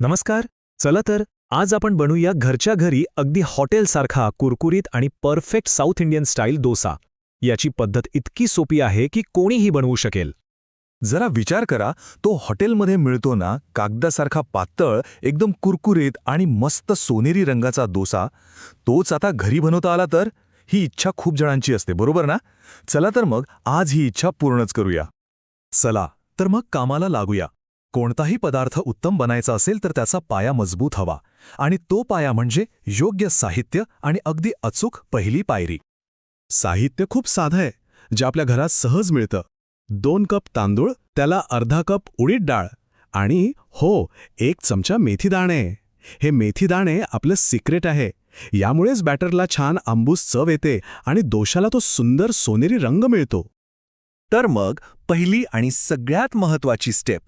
नमस्कार. चला तर आज आपण बनवूया घरच्या घरी अगदी हॉटेलसारखा कुरकुरीत आणि perfect south Indian style dosa. याची पद्धत इतकी सोपी आहे की कोणीही बनवू शकेल. जरा विचार करा, तो हॉटेलमध्ये मिळतो ना कागदासारखा पातळ, एकदम कुरकुरीत आणि मस्त सोनेरी रंगाचा डोसा, तोच आता घरी बनवता आला तर? ही इच्छा खूप जणांची असते, बरोबर ना? चला तर मग आज ही इच्छा पूर्णच करूया. चला तर मग कामाला लागूया. कोणताही पदार्थ उत्तम बनायचा असेल तर त्याचा पाया मजबूत हवा, आणि तो पाया म्हणजे योग्य साहित्य आणि अगदी अचूक पहिली पायरी. साहित्य खूप साधं आहे, जे आपल्या घरात सहज मिळतं. 2 कप तांदूळ, त्याला अर्धा कप उडीद डाळ आणि हो, 1 चमचा मेथी दाणे. हे मेथी दाणे आपलं सिक्रेट आहे. यामुळेच बॅटरला छान आंबूस चव येते आणि दोशाला तो सुंदर सोनेरी रंग मिळतो. तर मग पहिली आणि सगळ्यात महत्त्वाची स्टेप,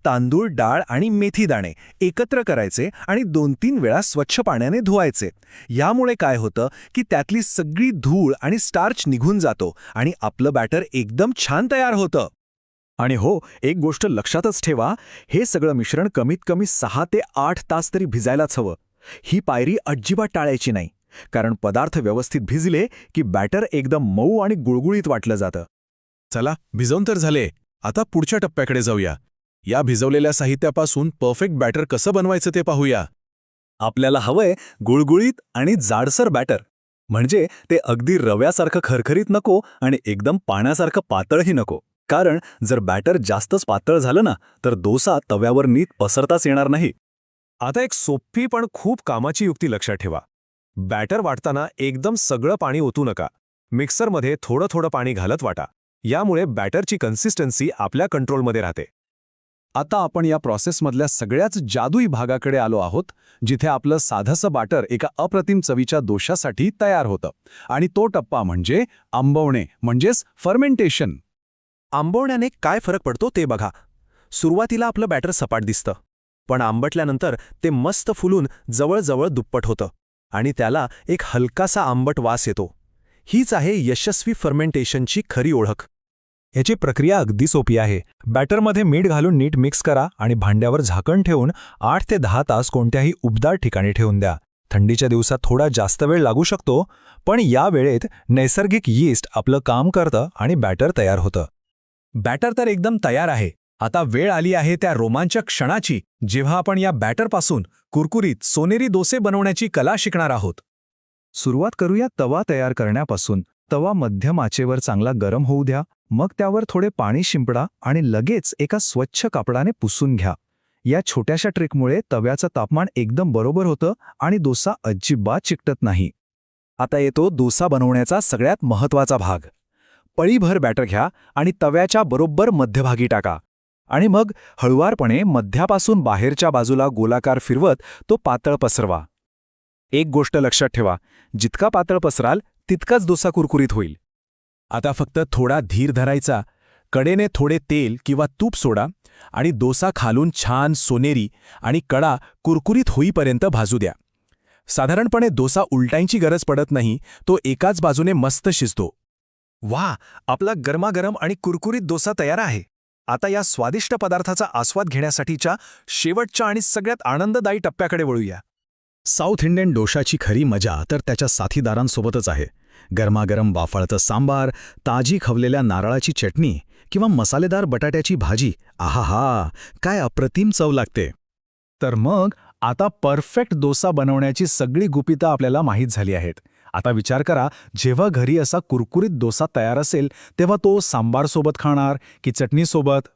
तांदूळ, डाळ आणि मेथी दाणे एकत्र करायचे आणि 2-3 वेळा स्वच्छ पाण्याने धुवायचे. यामुळे काय होतं की त्यातली सगळी धूळ आणि स्टार्च निघून जातो आणि आपलं बॅटर एकदम छान तयार होतं. आणि हो, एक गोष्ट लक्षातच ठेवा, हे सगळं मिश्रण कमीत कमी 6 ते 8 तास तरी भिजायलाच हवं. ही पायरी अजिबात टाळायची नाही, कारण पदार्थ व्यवस्थित भिजले की बॅटर एकदम मऊ आणि गुळगुळीत वाटलं जातं. चला, भिजवून तर झाले. आता पुढच्या टप्प्याकडे जाऊया. या भिजवलेल्या साहित्यापासून परफेक्ट बॅटर कसं बनवायचं ते पाहूया. आपल्याला हवंय गुळगुळीत आणि जाडसर बॅटर. म्हणजे ते अगदी रव्यासारखं खरखरीत नको आणि एकदम पाण्यासारखं पातळही नको. कारण जर बॅटर जास्तच पातळ झालं ना, तर डोसा तव्यावर नीट पसरताच येणार नाही. आता एक सोपी पण खूप कामाची युक्ती लक्षात ठेवा. बॅटर वाटताना एकदम सगळं पाणी ओतू नका. मिक्सरमध्ये थोडं थोडं पाणी घालत वाटा. यामुळे बॅटरची कन्सिस्टन्सी आपल्या कंट्रोलमध्ये राहते. आता आपण या प्रोसेसमधल्या सगळ्याच जादुई भागाकडे आलो आहोत, जिथे आपलं साधंसं बॅटर एका अप्रतिम चवीच्या दोशासाठी तयार होतं. आणि तो टप्पा म्हणजे आंबवणे, म्हणजेच फर्मेंटेशन. आंबवण्याने काय फरक पडतो ते बघा. सुरुवातीला आपलं बॅटर सपाट दिसतं, पण आंबटल्यानंतर ते मस्त फुलून जवळजवळ दुप्पट होतं आणि त्याला एक हलकासा आंबट वास येतो. हीच आहे यशस्वी फर्मेंटेशनची खरी ओळख. याची प्रक्रिया अगदी सोपी आहे. बॅटरमध्ये मीठ घालून नीट मिक्स करा आणि भांड्यावर झाकण ठेवून 8 ते 10 तास कोणत्याही उबदार ठिकाणी ठेवून द्या. थंडीच्या दिवसात थोडा जास्त वेळ लागू शकतो, पण या वेळेत नैसर्गिक यीस्ट आपलं काम करतं आणि बॅटर तयार होतं. बॅटर तर एकदम तयार आहे. आता वेळ आली आहे त्या रोमांचक क्षणाची, जेव्हा आपण या बॅटरपासून कुरकुरीत सोनेरी डोसे बनवण्याची कला शिकणार आहोत. सुरुवात करूया तवा तयार करण्यापासून. तवा मध्यम आचेवर चांगला गरम होऊ द्या. मग त्यावर थोडे पाणी शिंपडा आणि लगेच एका स्वच्छ कापडाने पुसून घ्या. या छोट्याशा ट्रिकमुळे तव्याचं तापमान एकदम बरोबर होतं आणि डोसा अजिबात चिकटत नाही. आता येतो डोसा बनवण्याचा सगळ्यात महत्त्वाचा भाग. पळीभर बॅटर घ्या आणि तव्याच्या बरोबर मध्यभागी टाका. आणि मग हळुवारपणे मध्यापासून बाहेरच्या बाजूला गोलाकार फिरवत तो पातळ पसरवा. एक गोष्ट लक्षात ठेवा, जितका पातळ पसराल तितकाच डोसा कुरकुरीत होईल. आता फक्त थोडा धीर धरायचा, कडेने थोडे तेल किंवा तूप सोडा आणि डोसा खालून छान सोनेरी आणि कडा कुरकुरीत होईपर्यंत भाजू द्या. साधारणपणे डोसा उलटायची गरज पडत नाही, तो एकाच बाजूने मस्त शिजतो. वाह, आपला गरमागरम आणि कुरकुरीत डोसा तयार आहे. आता या स्वादिष्ट पदार्थाचा आस्वाद घेण्यासाठीच्या शेवटच्या आणि सगळ्यात आनंददायी टप्प्याकडे वळूया. साऊथ इंडियन डोशाची खरी मजा तर त्याच्या साथीदारांसोबतच आहे. गरमागरम वाफाळतं सांबार, ताजी खवलेल्या नारळाची चटणी किंवा मसालेदार बटाट्याची भाजी. आहाहा, काय अप्रतिम चव लागते. तर मग आता परफेक्ट डोसा बनवण्याची सगळी गुपितं आपल्याला माहीत झाली आहेत. आता विचार करा, जेव्हा घरी असा कुरकुरीत डोसा तयार असेल, तेव्हा तो सांबारसोबत खाणार की चटणीसोबत?